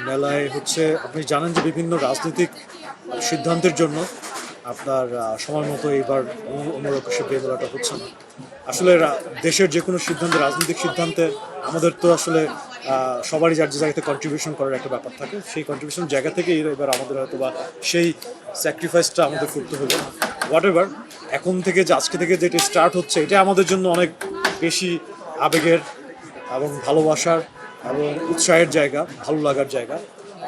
মেলায় হচ্ছে আপনি জানেন যে বিভিন্ন রাজনৈতিক সিদ্ধান্তের জন্য আপনার সময় মতো এবার অমর একুশে বই মেলাটা হচ্ছে না। আসলে দেশের যে কোনো সিদ্ধান্তে, রাজনৈতিক সিদ্ধান্তে আমাদের তো আসলে সবারই যার যে জায়গাতে কন্ট্রিবিউশন করার একটা ব্যাপার থাকে। সেই কন্ট্রিবিউশন জায়গা থেকে এবার আমাদের হয়তো বা সেই স্যাক্রিফাইসটা আমাদের করতে হলো। হোয়াট এভার, এখন থেকে যে আজকে থেকে যেটা স্টার্ট হচ্ছে, এটা আমাদের জন্য অনেক বেশি আবেগের এবং ভালোবাসার এবং উৎসাহের জায়গা, ভালো লাগার জায়গা।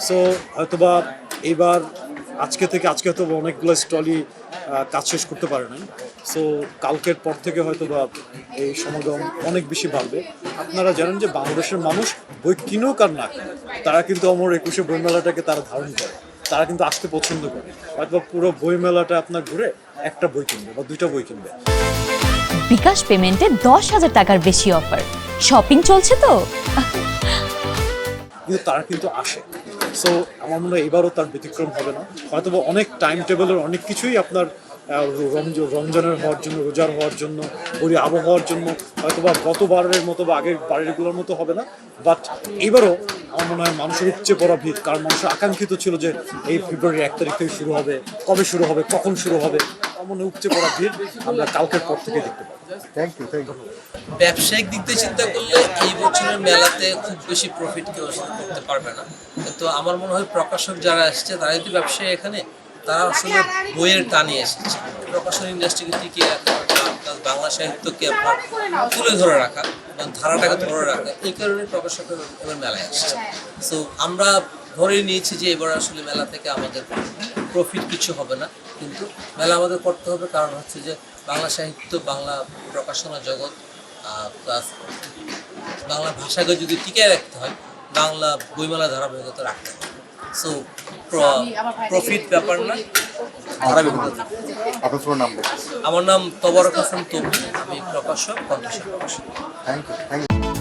সো হয়তোবা এইবার আজকে হয়তো অনেকগুলো স্টলই কাজ শেষ করতে পারে নাই। সো কালকের পর থেকে হয়তোবা এই সমাগম অনেক বেশি বাড়বে। আপনারা জানেন যে বাংলাদেশের মানুষ বই কিনুক আর না কিনুক, তারা কিন্তু অমর একুশে বইমেলাটাকে তারা ধারণ করে, তারা কিন্তু আসতে পছন্দ করে। হয়তো পুরো বইমেলাটা আপনার ঘুরে একটা বই কিনবে বা দুইটা বই কিনবে। বিকাশ পেমেন্টে 10,000 টাকার বেশি অফার, শপিং চলছে তো। কিন্তু তারা কিন্তু আসে। সো আমার মনে হয় এবারও তার ব্যতিক্রম হবে না। হয়তো অনেক টাইম টেবিলের অনেক কিছুই আপনার রমজানের হওয়ার জন্য, রোজার হওয়ার জন্য, ওই আবহাওয়ার জন্য হয়তোবা গতবারের মতো বা আগের বারেরগুলোর মতো হবে না। বাট এবারও আমার মনে হয় মানুষের উপচে পড়া ভিড়, কারণ মানুষের আকাঙ্ক্ষিত ছিল যে এই ফেব্রুয়ারি 1 তারিখ থেকে শুরু হবে, কবে শুরু হবে, কখন শুরু হবে। আমার মনে হয় উপচে পড়া ভিড় আমরা কালকের পর থেকে দেখতে পাবো। Thank you. ব্যবসায়িক দিক দিয়ে চিন্তা করলে এই বছরের মেলাতে খুব বেশি প্রফিট কেউ আসলে করতে পারবে না, কিন্তু আমার মনে হয় প্রকাশক যারা আসছে তারা যদি ব্যবসায়ী এখানে, তারা আসলে বইয়ের টানে এসেছে। প্রকাশন ইন্ডাস্ট্রিকে টিকিয়ে রাখা, বাংলা সাহিত্যকে আপনার তুলে ধরে রাখা, ধারাটাকে ধরে রাখা, এই কারণে প্রকাশকের এবার মেলায় আসছে। সো আমরা ধরে নিয়েছি যে এবার আসলে মেলা থেকে আমাদের প্রফিট কিছু হবে না, কিন্তু মেলা আমাদের করতে হবে, কারণ হচ্ছে যে বাংলা সাহিত্য, বাংলা প্রকাশনা জগৎ প্লাস বাংলা ভাষাকে যদি টিকিয়ে রাখতে হয়, বাংলা বইমেলা ধারাবাহিকতা রাখতে হবে। সো প্রফিট ব্যাপার না, ধারাবাহিকতা। আপনার নাম? আমার নাম তবরক হাসান তবু, আমি প্রকাশক, কণ্ঠশিল্পী প্রকাশক। Thank you.